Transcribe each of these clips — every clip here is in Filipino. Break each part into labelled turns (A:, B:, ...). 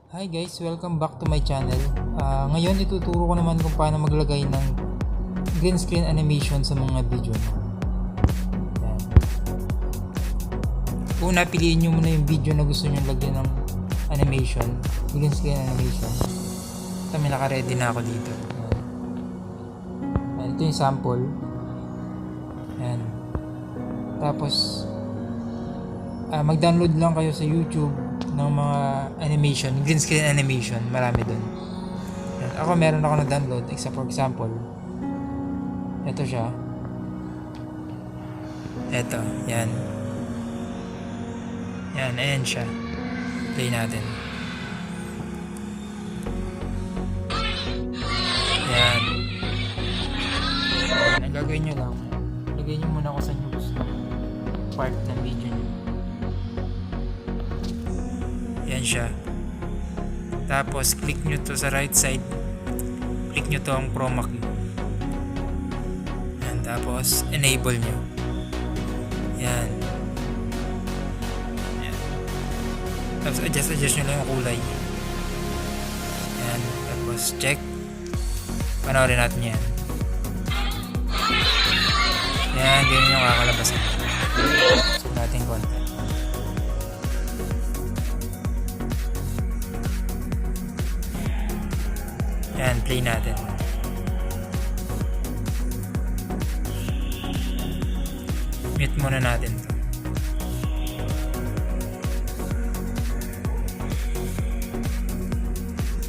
A: Hi guys, welcome back to my channel. Ngayon ituturo ko naman kung paano maglagay ng green screen animation sa mga video. Yan. Una, piliin nyo muna yung video na gusto nyo lagyan ng animation, green screen animation. Ito, may naka-ready na ako dito. Yan. Ito yung sample. Yan. Tapos mag-download lang kayo sa YouTube ng mga animation, green screen animation, marami dun. Yan. Ako meron ako na-download, for example, ito siya. Ito, yan. Yan, ayan siya. Play natin. Yan. Ang gagawin nyo lang, lagay nyo muna kung saan nyo gusto part ng video nyo. Yan siya. Tapos click nyo to sa right side, click nyo to ang chroma key. Yan. Tapos enable nyo. Yan. Yan. Tapos adjust nyo lang yung kulay. Yan. Tapos check. Panoorin natin yan. Yan. Ganyan yung kakalabasan. So natin konti. Yan, play natin. Mute muna natin to.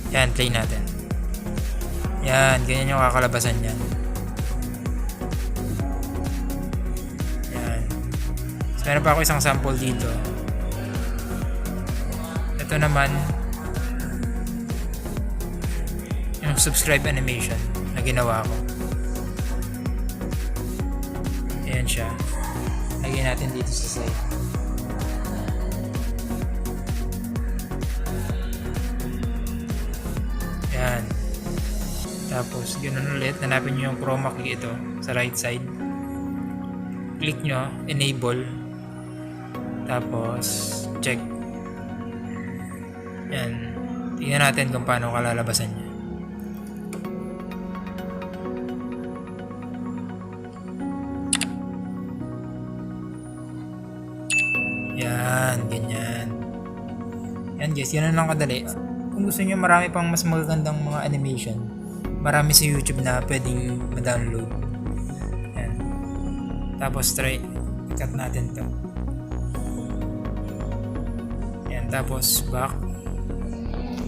A: Yan, play natin. Yan, ganyan yung kakalabasan yan. Yan. So, meron pa ako isang sample dito. Ito naman yung subscribe animation na ginawa ko. Ayan siya. Lagyan natin dito sa side. Ayan. Tapos ganoon ulit. Hanapin nyo yung chroma key ito sa right side. Click nyo, enable. Tapos check. Ayan. Tingnan natin kung paano kalalabasan niya. Yan, ganyan. Yan guys, yan lang kadali. Kung gusto niyo marami pang mas magagandang mga animation, marami sa YouTube na pwedeng ma-download. Yan. Tapos cut natin to. Yan, tapos back.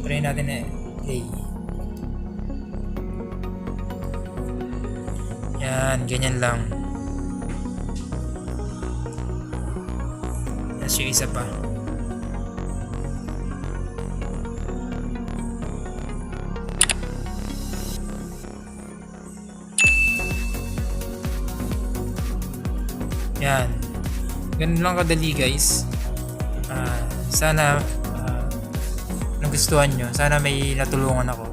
A: Try natin na play. Yan, ganyan lang. Yung isa pa. Yan. Ganun lang kadali guys. Sana nagustuhan nyo. Sana may natulungan ako.